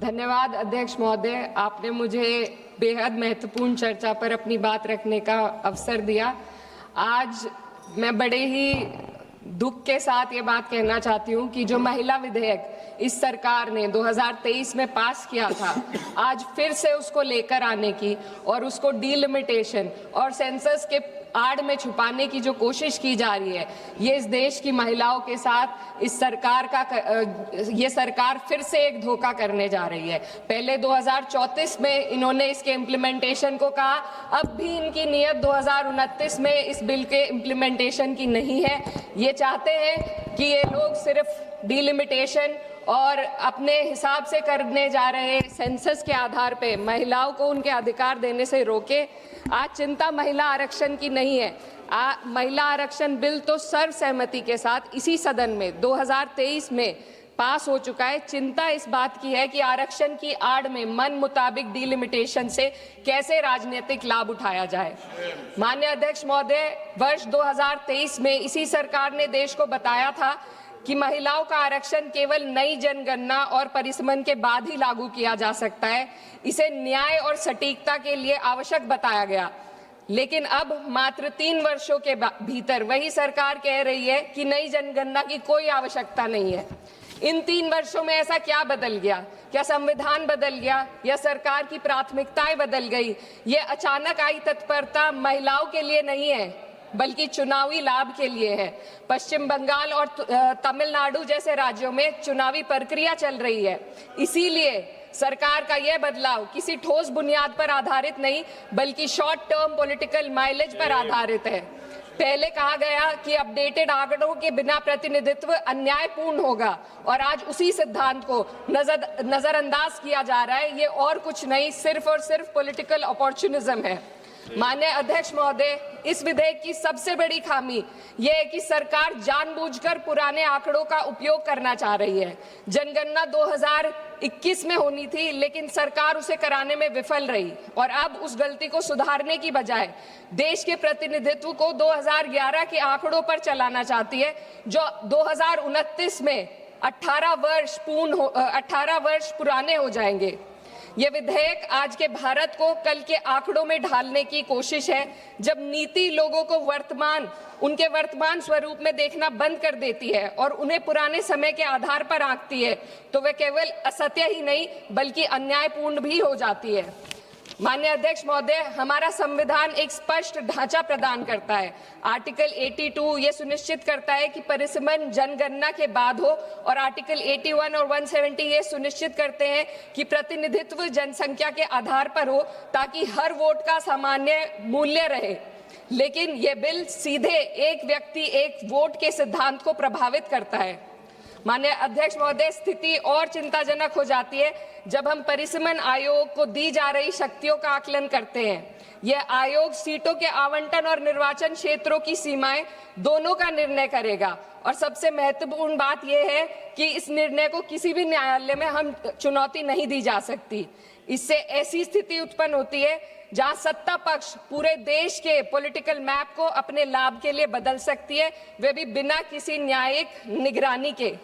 धन्यवाद अध्यक्ष महोदय, आपने मुझे बेहद महत्वपूर्ण चर्चा पर अपनी बात रखने का अवसर दिया। आज मैं बड़े ही दुख के साथ ये बात कहना चाहती हूँ कि जो महिला विधेयक इस सरकार ने 2023 में पास किया था, आज फिर से उसको लेकर आने की और उसको डिलिमिटेशन और सेंसस के आड़ में छुपाने की जो कोशिश की जा रही है, ये इस देश की महिलाओं के साथ ये सरकार फिर से एक धोखा करने जा रही है। पहले 2034 में इन्होंने इसके इम्प्लीमेंटेशन को कहा, अब भी इनकी नीयत 2029 में इस बिल के इम्प्लीमेंटेशन की नहीं है। ये चाहते हैं कि ये लोग सिर्फ डिलिमिटेशन और अपने हिसाब से करने जा रहे सेंसस के आधार पे महिलाओं को उनके अधिकार देने से रोके। आज चिंता महिला आरक्षण की नहीं है। महिला आरक्षण बिल तो सर्वसहमति के साथ इसी सदन में 2023 में पास हो चुका है। चिंता इस बात की है कि आरक्षण की आड़ में मन मुताबिक डिलिमिटेशन से कैसे राजनीतिक लाभ उठाया जाए। माननीय अध्यक्ष महोदय, वर्ष 2023 में इसी सरकार ने देश को बताया था कि महिलाओं का आरक्षण केवल नई जनगणना और परिसमन के बाद ही लागू किया जा सकता है। इसे न्याय और सटीकता के लिए आवश्यक बताया गया, लेकिन अब मात्र 3 वर्षों के भीतर वही सरकार कह रही है कि नई जनगणना की कोई आवश्यकता नहीं है। इन 3 वर्षों में ऐसा क्या बदल गया? क्या संविधान बदल गया या सरकार की प्राथमिकताएं बदल गई? ये अचानक आई तत्परता महिलाओं के लिए नहीं है, बल्कि चुनावी लाभ के लिए है। पश्चिम बंगाल और तमिलनाडु जैसे राज्यों में चुनावी प्रक्रिया चल रही है, इसीलिए सरकार का यह बदलाव किसी ठोस बुनियाद पर आधारित नहीं, बल्कि शॉर्ट टर्म पॉलिटिकल माइलेज पर आधारित है। पहले कहा गया कि अपडेटेड आंकड़ों के बिना प्रतिनिधित्व अन्यायपूर्ण होगा, और आज उसी सिद्धांत को नजरअंदाज किया जा रहा है। ये और कुछ नहीं, सिर्फ और सिर्फ पॉलिटिकल अपॉर्चुनिज्म है। माननीय अध्यक्ष महोदय, इस विधेयक की सबसे बड़ी खामी यह है कि सरकार जानबूझकर पुराने आंकड़ों का उपयोग करना चाह रही है। जनगणना 2021 में होनी थी, लेकिन सरकार उसे कराने में विफल रही, और अब उस गलती को सुधारने की बजाय देश के प्रतिनिधित्व को 2011 के आंकड़ों पर चलाना चाहती है, जो 2029 में 18 वर्ष पुराने हो जाएंगे। ये विधेयक आज के भारत को कल के आंकड़ों में ढालने की कोशिश है। जब नीति लोगों को उनके वर्तमान स्वरूप में देखना बंद कर देती है और उन्हें पुराने समय के आधार पर आंकती है, तो वह केवल असत्य ही नहीं बल्कि अन्यायपूर्ण भी हो जाती है। माननीय अध्यक्ष महोदय, हमारा संविधान एक स्पष्ट ढांचा प्रदान करता है। आर्टिकल 82 ये सुनिश्चित करता है कि परिसमन जनगणना के बाद हो, और आर्टिकल 81 और 170 ये सुनिश्चित करते हैं कि प्रतिनिधित्व जनसंख्या के आधार पर हो, ताकि हर वोट का सामान्य मूल्य रहे। लेकिन यह बिल सीधे एक व्यक्ति एक वोट के सिद्धांत को प्रभावित करता है। माननीय अध्यक्ष महोदय, स्थिति और चिंताजनक हो जाती है जब हम परिसमन आयोग को दी जा रही शक्तियों का आकलन करते हैं। यह आयोग सीटों के आवंटन और निर्वाचन क्षेत्रों की सीमाएं दोनों का निर्णय करेगा, और सबसे महत्वपूर्ण बात यह है कि इस निर्णय को किसी भी न्यायालय में हम चुनौती नहीं दी जा सकती। इससे ऐसी स्थिति उत्पन्न होती है जहां सत्ता पक्ष पूरे देश के पॉलिटिकल मैप को अपने लाभ के लिए बदल सकती है, वे भी बिना किसी न्यायिक निगरानी के।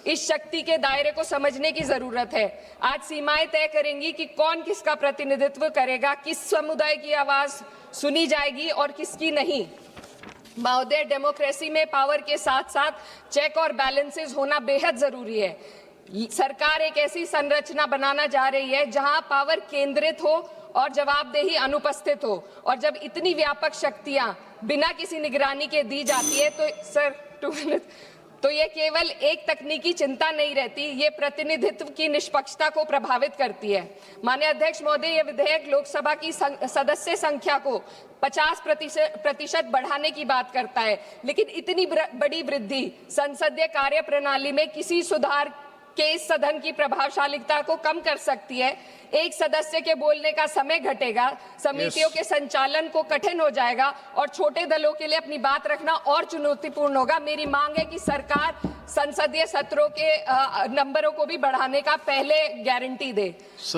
इस शक्ति के दायरे को समझने की जरूरत है। आज सीमाएं तय करेंगी कि कौन किसका प्रतिनिधित्व करेगा, किस समुदाय की आवाज सुनी जाएगी और किसकी नहीं। महोदय, डेमोक्रेसी में पावर के साथ साथ चेक और बैलेंसेस होना बेहद जरूरी है। सरकार एक ऐसी संरचना बनाना जा रही है जहां पावर केंद्रित हो और जवाबदेही अनुपस्थित हो, और जब इतनी व्यापक शक्तियां बिना किसी निगरानी के दी जाती है तो ये केवल एक तकनीकी चिंता नहीं रहती, ये प्रतिनिधित्व की निष्पक्षता को प्रभावित करती है। माननीय अध्यक्ष महोदय, ये विधेयक लोकसभा की सदस्य संख्या को 50% बढ़ाने की बात करता है, लेकिन इतनी बड़ी वृद्धि संसदीय कार्य प्रणाली में किसी सुधार के इस सदन की प्रभावशालीता को कम कर सकती है। एक सदस्य के बोलने का समय घटेगा, समितियों के संचालन को कठिन हो जाएगा, और छोटे दलों के लिए अपनी बात रखना और चुनौतीपूर्ण होगा। मेरी मांग है कि सरकार संसदीय सत्रों के नंबरों को भी बढ़ाने का पहले गारंटी दे।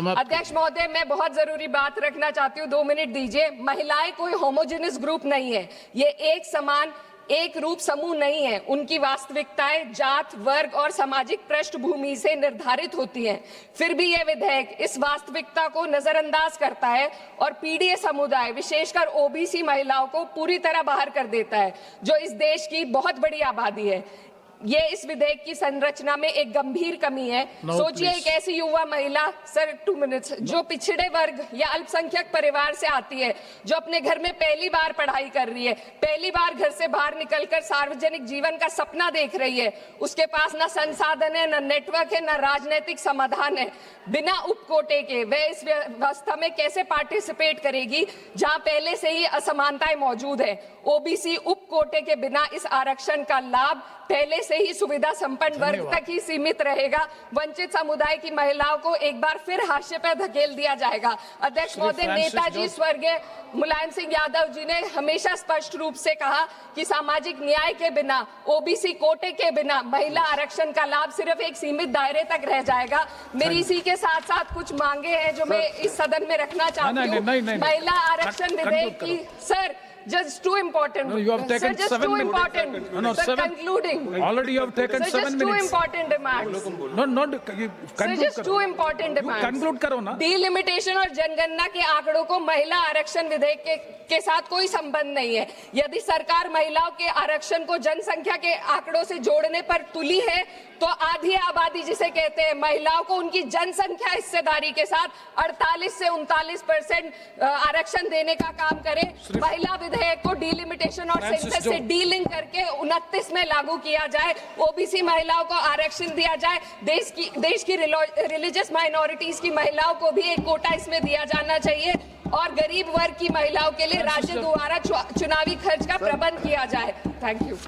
अध्यक्ष महोदय, मैं बहुत जरूरी बात रखना चाहती हूँ, 2 मिनट दीजिए। महिलाएं कोई होमोजेनियस ग्रुप नहीं है, ये एक समान एक रूप समूह नहीं है। उनकी वास्तविकताएं जात, वर्ग और सामाजिक पृष्ठभूमि से निर्धारित होती हैं। फिर भी यह विधेयक इस वास्तविकता को नजरअंदाज करता है और पीड़ित समुदाय, विशेषकर ओबीसी महिलाओं को पूरी तरह बाहर कर देता है, जो इस देश की बहुत बड़ी आबादी है। ये इस विधेयक की संरचना में एक गंभीर कमी है। सोचिए एक ऐसी युवा महिला, सर 2 मिनट्स, जो पिछड़े वर्ग या अल्पसंख्यक परिवार से आती है, जो अपने घर में पहली बार पढ़ाई कर रही है, पहली बार घर से बाहर निकलकर सार्वजनिक जीवन का सपना देख रही है। उसके पास ना संसाधन है, ना नेटवर्क है, ना राजनीतिक समाधान है। बिना उपकोटे के वह इस व्यवस्था में कैसे पार्टिसिपेट करेगी जहां पहले से ही असमानताएं मौजूद है। ओबीसी उपकोटे के बिना इस आरक्षण का लाभ पहले से ही सुविधा संपन्न वर्ग तक ही सीमित रहेगा। वंचित समुदाय की महिलाओं को एक बार फिर हाशिए पर धकेल दिया जाएगा। अध्यक्ष महोदय, नेताजी स्वर्गीय मुलायम सिंह यादव जी ने हमेशा स्पष्ट रूप से कहा कि सामाजिक न्याय के बिना, ओबीसी कोटे के बिना महिला आरक्षण का लाभ सिर्फ एक सीमित दायरे तक रह जाएगा। मेरी इसी के साथ साथ कुछ मांगे हैं जो मैं इस सदन में रखना चाहती हूँ। महिला आरक्षण विधेयक की, sir, just too important. No, you have taken sir, just 7 too minutes. important. No, sir, 7. concluding. Already you have taken sir, 7 just minutes. too important demands. No, not Sir, conclude just too important demands. conclude करो ना। Delimitation और जनगणना के आंकड़ों को महिला आरक्षण विधेयक के साथ कोई संबंध नहीं है। यदि सरकार महिलाओं के आरक्षण को जनसंख्या के आंकड़ों से जोड़ने पर तुली है, तो आधी आबादी जिसे कहते हैं, महिलाओं को उनकी जनसंख्या हिस्सेदारी के साथ 48 से 39% आरक्षण देने का काम करे। महिला विधेयक को डिलिमिटेशन और सेंसस से डीलिंक करके 29 में लागू किया जाए। ओबीसी महिलाओं को आरक्षण दिया जाए। देश की रिलीजियस माइनॉरिटीज की महिलाओं को भी एक कोटा इसमें दिया जाना चाहिए और गरीब वर्ग की महिलाओं के लिए राज्य द्वारा चुनावी खर्च का प्रबंध किया जाए। Thank you.